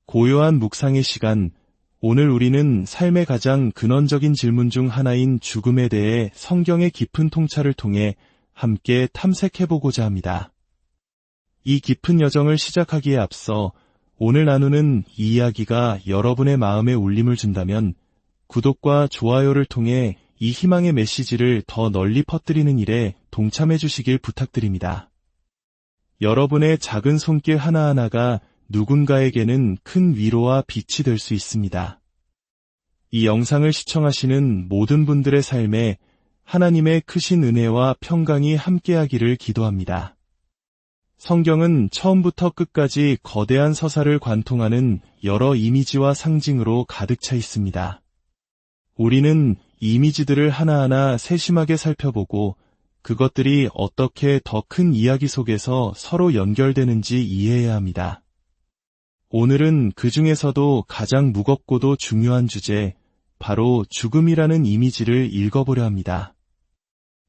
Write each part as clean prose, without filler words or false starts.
고요한 묵상의 시간, 오늘 우리는 삶의 가장 근원적인 질문 중 하나인 죽음에 대해 성경의 깊은 통찰을 통해 함께 탐색해보고자 합니다. 이 깊은 여정을 시작하기에 앞서 오늘 나누는 이 이야기가 여러분의 마음에 울림을 준다면 구독과 좋아요를 통해 이 희망의 메시지를 더 널리 퍼뜨리는 일에 동참해 주시길 부탁드립니다. 여러분의 작은 손길 하나하나가 누군가에게는 큰 위로와 빛이 될 수 있습니다. 이 영상을 시청하시는 모든 분들의 삶에 하나님의 크신 은혜와 평강이 함께하기를 기도합니다. 성경은 처음부터 끝까지 거대한 서사를 관통하는 여러 이미지와 상징으로 가득 차 있습니다. 우리는 이미지들을 하나하나 세심하게 살펴보고 그것들이 어떻게 더 큰 이야기 속에서 서로 연결되는지 이해해야 합니다. 오늘은 그 중에서도 가장 무겁고도 중요한 주제, 바로 죽음이라는 이미지를 읽어보려 합니다.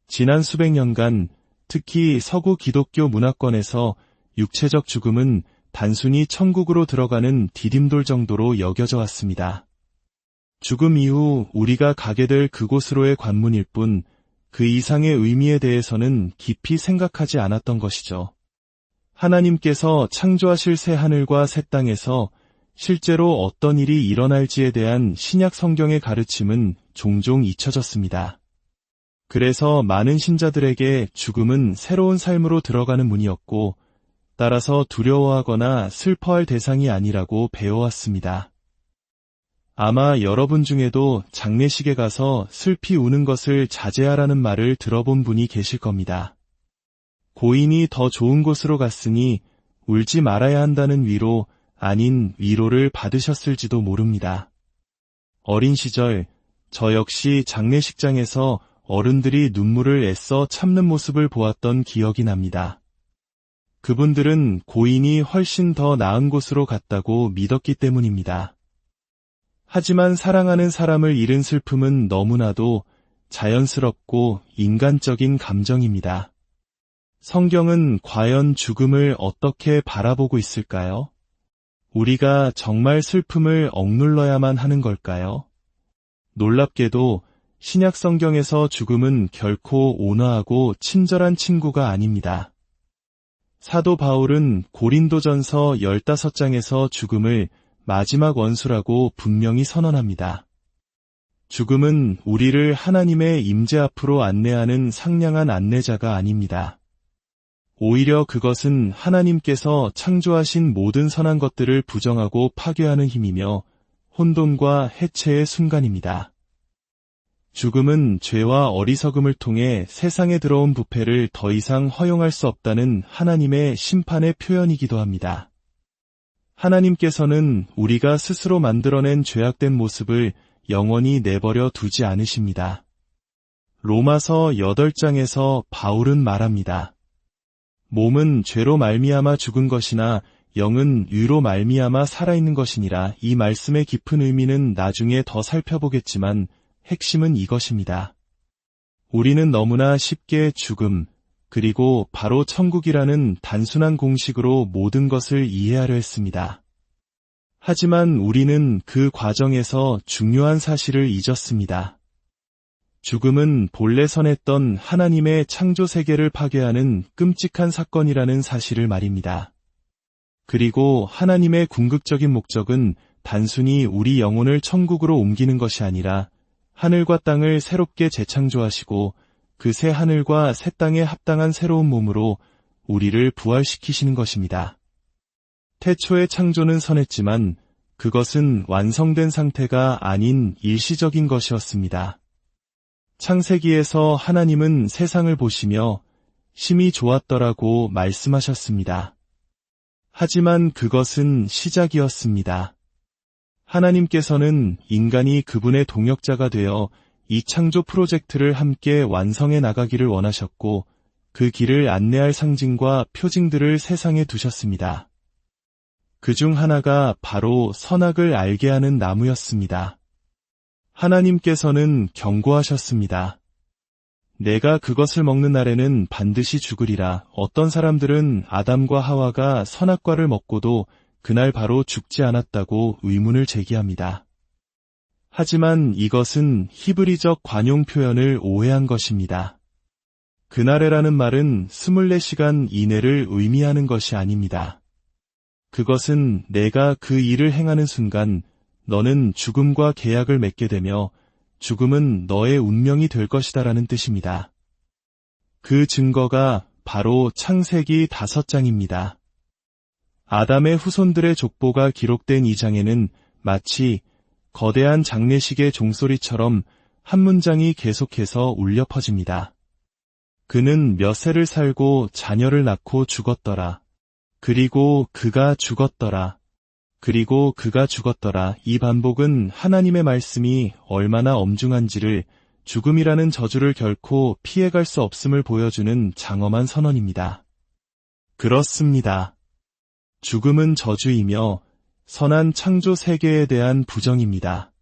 지난 수백 년간, 특히 서구 기독교 문화권에서 육체적 죽음은 단순히 천국으로 들어가는 디딤돌 정도로 여겨져 왔습니다. 죽음 이후 우리가 가게 될 그곳으로의 관문일 뿐, 그 이상의 의미에 대해서는 깊이 생각하지 않았던 것이죠. 하나님께서 창조하실 새 하늘과 새 땅에서 실제로 어떤 일이 일어날지에 대한 신약 성경의 가르침은 종종 잊혀졌습니다. 그래서 많은 신자들에게 죽음은 새로운 삶으로 들어가는 문이었고, 따라서 두려워하거나 슬퍼할 대상이 아니라고 배워왔습니다. 아마 여러분 중에도 장례식에 가서 슬피 우는 것을 자제하라는 말을 들어본 분이 계실 겁니다. 고인이 더 좋은 곳으로 갔으니 울지 말아야 한다는 위로 아닌 위로를 받으셨을지도 모릅니다. 어린 시절 저 역시 장례식장에서 어른들이 눈물을 애써 참는 모습을 보았던 기억이 납니다. 그분들은 고인이 훨씬 더 나은 곳으로 갔다고 믿었기 때문입니다. 하지만 사랑하는 사람을 잃은 슬픔은 너무나도 자연스럽고 인간적인 감정입니다. 성경은 과연 죽음을 어떻게 바라보고 있을까요? 우리가 정말 슬픔을 억눌러야만 하는 걸까요? 놀랍게도 신약 성경에서 죽음은 결코 온화하고 친절한 친구가 아닙니다. 사도 바울은 고린도전서 15장에서 죽음을 마지막 원수라고 분명히 선언합니다. 죽음은 우리를 하나님의 임재 앞으로 안내하는 상냥한 안내자가 아닙니다. 오히려 그것은 하나님께서 창조하신 모든 선한 것들을 부정하고 파괴하는 힘이며 혼돈과 해체의 순간입니다. 죽음은 죄와 어리석음을 통해 세상에 들어온 부패를 더 이상 허용할 수 없다는 하나님의 심판의 표현이기도 합니다. 하나님께서는 우리가 스스로 만들어낸 죄악된 모습을 영원히 내버려 두지 않으십니다. 로마서 8장에서 바울은 말합니다. 몸은 죄로 말미암아 죽은 것이나 영은 의로 말미암아 살아있는 것이니라. 이 말씀의 깊은 의미는 나중에 더 살펴보겠지만 핵심은 이것입니다. 우리는 너무나 쉽게 죽음, 그리고 바로 천국이라는 단순한 공식으로 모든 것을 이해하려 했습니다. 하지만 우리는 그 과정에서 중요한 사실을 잊었습니다. 죽음은 본래 선했던 하나님의 창조 세계를 파괴하는 끔찍한 사건이라는 사실을 말입니다. 그리고 하나님의 궁극적인 목적은 단순히 우리 영혼을 천국으로 옮기는 것이 아니라 하늘과 땅을 새롭게 재창조하시고 그 새 하늘과 새 땅에 합당한 새로운 몸으로 우리를 부활시키시는 것입니다. 태초의 창조는 선했지만 그것은 완성된 상태가 아닌 일시적인 것이었습니다. 창세기에서 하나님은 세상을 보시며 심히 좋았더라고 말씀하셨습니다. 하지만 그것은 시작이었습니다. 하나님께서는 인간이 그분의 동역자가 되어 이 창조 프로젝트를 함께 완성해 나가기를 원하셨고 그 길을 안내할 상징과 표징들을 세상에 두셨습니다. 그중 하나가 바로 선악을 알게 하는 나무였습니다. 하나님께서는 경고하셨습니다. 내가 그것을 먹는 날에는 반드시 죽으리라. 어떤 사람들은 아담과 하와가 선악과를 먹고도 그날 바로 죽지 않았다고 의문을 제기합니다. 하지만 이것은 히브리적 관용 표현을 오해한 것입니다. 그날에라는 말은 24시간 이내를 의미하는 것이 아닙니다. 그것은 내가 그 일을 행하는 순간 너는 죽음과 계약을 맺게 되며 죽음은 너의 운명이 될 것이다라는 뜻입니다. 그 증거가 바로 창세기 5장입니다. 아담의 후손들의 족보가 기록된 이 장에는 마치 거대한 장례식의 종소리처럼 한 문장이 계속해서 울려 퍼집니다. 그는 몇 세를 살고 자녀를 낳고 죽었더라. 그리고 그가 죽었더라. 그리고 그가 죽었더라. 이 반복은 하나님의 말씀이 얼마나 엄중한지를, 죽음이라는 저주를 결코 피해갈 수 없음을 보여주는 장엄한 선언입니다. 그렇습니다. 죽음은 저주이며 선한 창조 세계에 대한 부정입니다.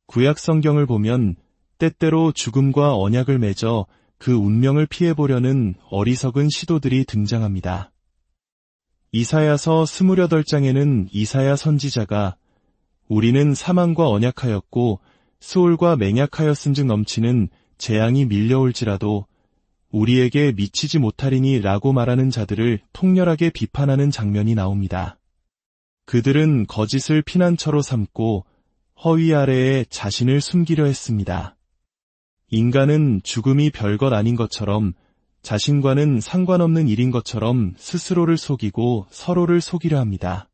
구약 성경을 보면 때때로 죽음과 언약을 맺어 그 운명을 피해보려는 어리석은 시도들이 등장합니다. 이사야서 28장에는 이사야 선지자가 우리는 사망과 언약하였고 수올과 맹약하였은즉 넘치는 재앙이 밀려올지라도 우리에게 미치지 못하리니 라고 말하는 자들을 통렬하게 비판하는 장면이 나옵니다. 그들은 거짓을 피난처로 삼고 허위 아래에 자신을 숨기려 했습니다. 인간은 죽음이 별것 아닌 것처럼, 자신과는 상관없는 일인 것처럼 스스로를 속이고 서로를 속이려 합니다.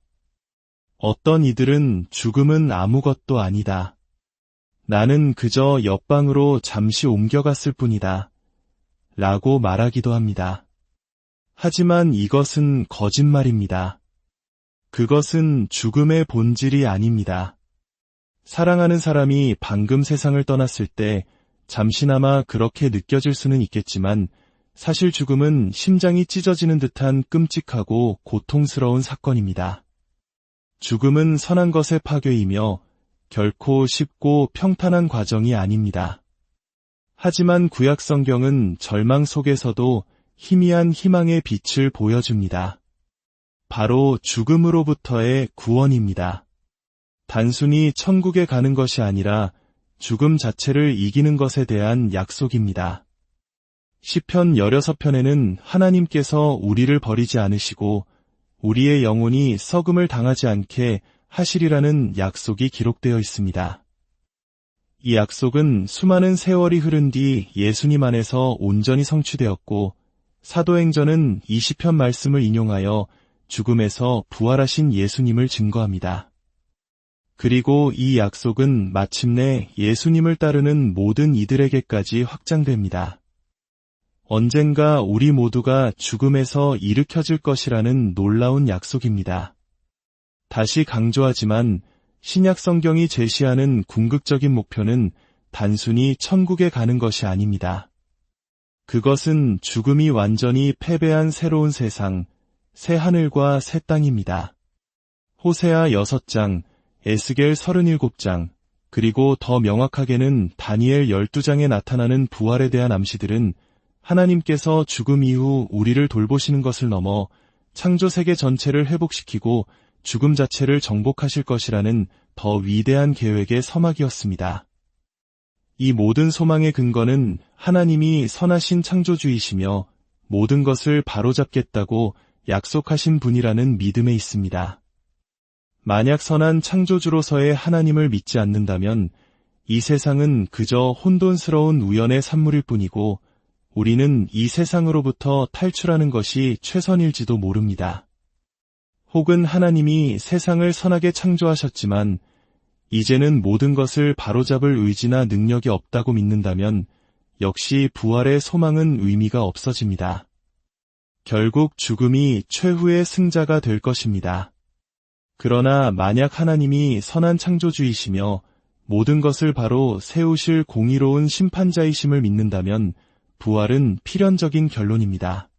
어떤 이들은 죽음은 아무것도 아니다. 나는 그저 옆방으로 잠시 옮겨갔을 뿐이다. 라고 말하기도 합니다. 하지만 이것은 거짓말입니다. 그것은 죽음의 본질이 아닙니다. 사랑하는 사람이 방금 세상을 떠났을 때 잠시나마 그렇게 느껴질 수는 있겠지만 사실 죽음은 심장이 찢어지는 듯한 끔찍하고 고통스러운 사건입니다. 죽음은 선한 것의 파괴이며 결코 쉽고 평탄한 과정이 아닙니다. 하지만 구약 성경은 절망 속에서도 희미한 희망의 빛을 보여줍니다. 바로 죽음으로부터의 구원입니다. 단순히 천국에 가는 것이 아니라 죽음 자체를 이기는 것에 대한 약속입니다. 시편 16편에는 하나님께서 우리를 버리지 않으시고 우리의 영혼이 썩음을 당하지 않게 하시리라는 약속이 기록되어 있습니다. 이 약속은 수많은 세월이 흐른 뒤 예수님 안에서 온전히 성취되었고 사도행전은 이 시편 말씀을 인용하여 죽음에서 부활하신 예수님을 증거합니다. 그리고 이 약속은 마침내 예수님을 따르는 모든 이들에게까지 확장됩니다. 언젠가 우리 모두가 죽음에서 일으켜질 것이라는 놀라운 약속입니다. 다시 강조하지만 신약 성경이 제시하는 궁극적인 목표는 단순히 천국에 가는 것이 아닙니다. 그것은 죽음이 완전히 패배한 새로운 세상, 새 하늘과 새 땅입니다. 호세아 6장, 에스겔 37장, 그리고 더 명확하게는 다니엘 12장에 나타나는 부활에 대한 암시들은 하나님께서 죽음 이후 우리를 돌보시는 것을 넘어 창조세계 전체를 회복시키고 죽음 자체를 정복하실 것이라는 더 위대한 계획의 서막이었습니다. 이 모든 소망의 근거는 하나님이 선하신 창조주이시며 모든 것을 바로잡겠다고 약속하신 분이라는 믿음에 있습니다. 만약 선한 창조주로서의 하나님을 믿지 않는다면 이 세상은 그저 혼돈스러운 우연의 산물일 뿐이고 우리는 이 세상으로부터 탈출하는 것이 최선일지도 모릅니다. 혹은 하나님이 세상을 선하게 창조하셨지만 이제는 모든 것을 바로잡을 의지나 능력이 없다고 믿는다면 역시 부활의 소망은 의미가 없어집니다. 결국 죽음이 최후의 승자가 될 것입니다. 그러나 만약 하나님이 선한 창조주이시며 모든 것을 바로 세우실 공의로운 심판자이심을 믿는다면 부활은 필연적인 결론입니다.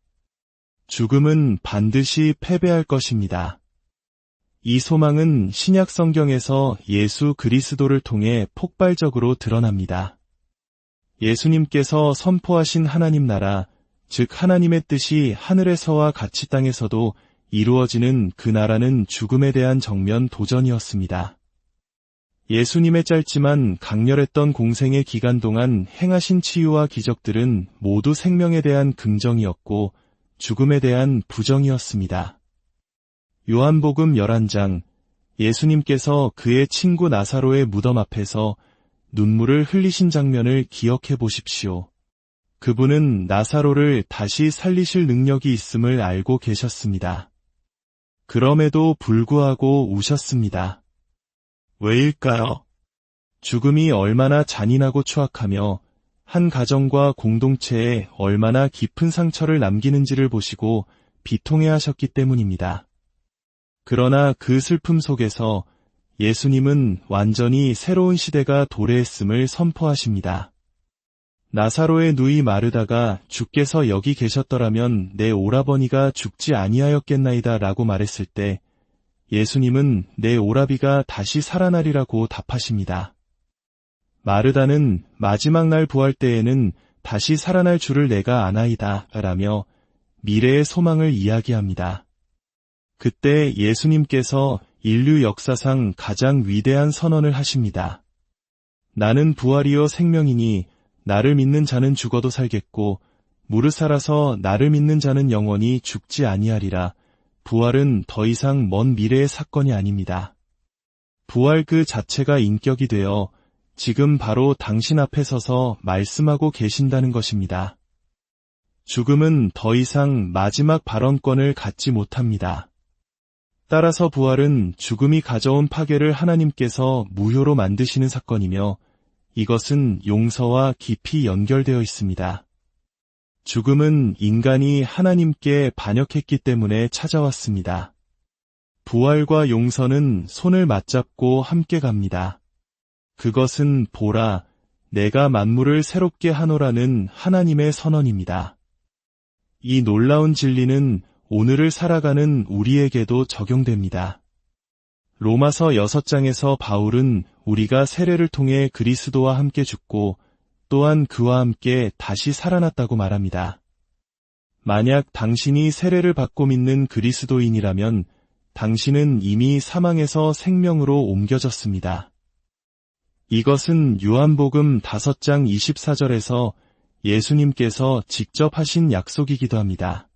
죽음은 반드시 패배할 것입니다. 이 소망은 신약 성경에서 예수 그리스도를 통해 폭발적으로 드러납니다. 예수님께서 선포하신 하나님 나라, 즉 하나님의 뜻이 하늘에서와 같이 땅에서도 이루어지는 그 나라는 죽음에 대한 정면 도전이었습니다. 예수님의 짧지만 강렬했던 공생의 기간 동안 행하신 치유와 기적들은 모두 생명에 대한 긍정이었고 죽음에 대한 부정이었습니다. 요한복음 11장, 예수님께서 그의 친구 나사로의 무덤 앞에서 눈물을 흘리신 장면을 기억해 보십시오. 그분은 나사로를 다시 살리실 능력이 있음을 알고 계셨습니다. 그럼에도 불구하고 우셨습니다. 왜일까요? 죽음이 얼마나 잔인하고 추악하며 한 가정과 공동체에 얼마나 깊은 상처를 남기는지를 보시고 비통해하셨기 때문입니다. 그러나 그 슬픔 속에서 예수님은 완전히 새로운 시대가 도래했음을 선포하십니다. 나사로의 누이 마르다가 주께서 여기 계셨더라면 내 오라버니가 죽지 아니하였겠나이다 라고 말했을 때 예수님은 내 오라비가 다시 살아나리라고 답하십니다. 마르다는 마지막 날 부활 때에는 다시 살아날 줄을 내가 아나이다 라며 미래의 소망을 이야기합니다. 그때 예수님께서 인류 역사상 가장 위대한 선언을 하십니다. 나는 부활이요 생명이니 나를 믿는 자는 죽어도 살겠고 무릇 살아서 나를 믿는 자는 영원히 죽지 아니하리라. 부활은 더 이상 먼 미래의 사건이 아닙니다. 부활 그 자체가 인격이 되어 지금 바로 당신 앞에 서서 말씀하고 계신다는 것입니다. 죽음은 더 이상 마지막 발언권을 갖지 못합니다. 따라서 부활은 죽음이 가져온 파괴를 하나님께서 무효로 만드시는 사건이며 이것은 용서와 깊이 연결되어 있습니다. 죽음은 인간이 하나님께 반역했기 때문에 찾아왔습니다. 부활과 용서는 손을 맞잡고 함께 갑니다. 그것은 보라, 내가 만물을 새롭게 하노라는 하나님의 선언입니다. 이 놀라운 진리는 오늘을 살아가는 우리에게도 적용됩니다. 로마서 6장에서 바울은 우리가 세례를 통해 그리스도와 함께 죽고 또한 그와 함께 다시 살아났다고 말합니다. 만약 당신이 세례를 받고 믿는 그리스도인이라면 당신은 이미 사망에서 생명으로 옮겨졌습니다. 이것은 요한복음 5장 24절에서 예수님께서 직접 하신 약속이기도 합니다.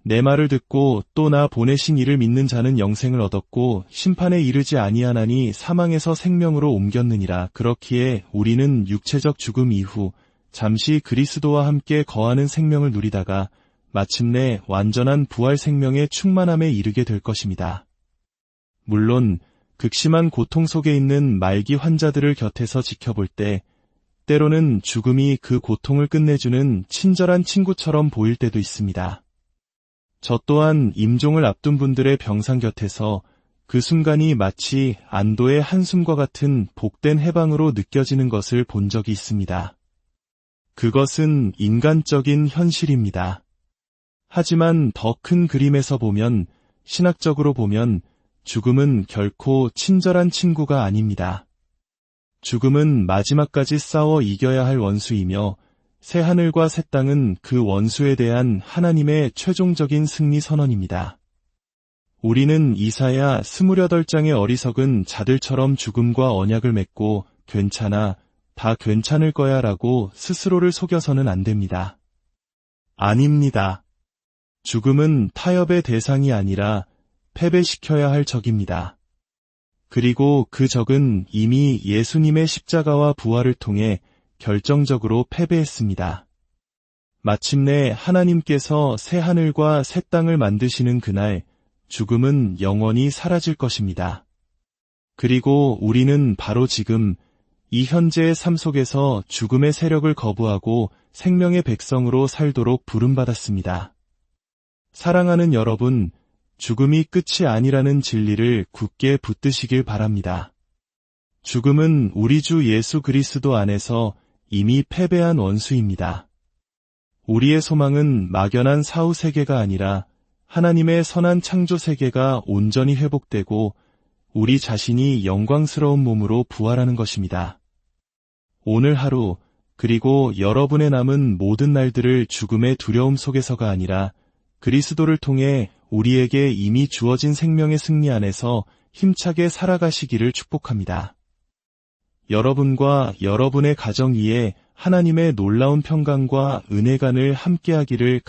내 말을 듣고 또 나 보내신 이를 믿는 자는 영생을 얻었고 심판에 이르지 아니하나니 사망에서 생명으로 옮겼느니라. 그렇기에 우리는 육체적 죽음 이후 잠시 그리스도와 함께 거하는 생명을 누리다가 마침내 완전한 부활 생명의 충만함에 이르게 될 것입니다. 물론 극심한 고통 속에 있는 말기 환자들을 곁에서 지켜볼 때 때로는 죽음이 그 고통을 끝내주는 친절한 친구처럼 보일 때도 있습니다. 저 또한 임종을 앞둔 분들의 병상 곁에서 그 순간이 마치 안도의 한숨과 같은 복된 해방으로 느껴지는 것을 본 적이 있습니다. 그것은 인간적인 현실입니다. 하지만 더 큰 그림에서 보면, 신학적으로 보면 죽음은 결코 친절한 친구가 아닙니다. 죽음은 마지막까지 싸워 이겨야 할 원수이며 새하늘과 새 땅은 그 원수에 대한 하나님의 최종적인 승리 선언입니다. 우리는 이사야 28장의 어리석은 자들처럼 죽음과 언약을 맺고 괜찮아, 다 괜찮을 거야 라고 스스로를 속여서는 안 됩니다. 아닙니다. 죽음은 타협의 대상이 아니라 패배시켜야 할 적입니다. 그리고 그 적은 이미 예수님의 십자가와 부활을 통해 결정적으로 패배했습니다. 마침내 하나님께서 새 하늘과 새 땅을 만드시는 그날 죽음은 영원히 사라질 것입니다. 그리고 우리는 바로 지금 이 현재의 삶 속에서 죽음의 세력을 거부하고 생명의 백성으로 살도록 부름받았습니다. 사랑하는 여러분, 죽음이 끝이 아니라는 진리를 굳게 붙드시길 바랍니다. 죽음은 우리 주 예수 그리스도 안에서 이미 패배한 원수입니다. 우리의 소망은 막연한 사후 세계가 아니라 하나님의 선한 창조 세계가 온전히 회복되고 우리 자신이 영광스러운 몸으로 부활하는 것입니다. 오늘 하루 그리고 여러분의 남은 모든 날들을 죽음의 두려움 속에서가 아니라 그리스도를 통해 우리에게 이미 주어진 생명의 승리 안에서 힘차게 살아가시기를 축복합니다. 여러분과 여러분의 가정 위에 하나님의 놀라운 평강과 은혜가 늘 함께하기를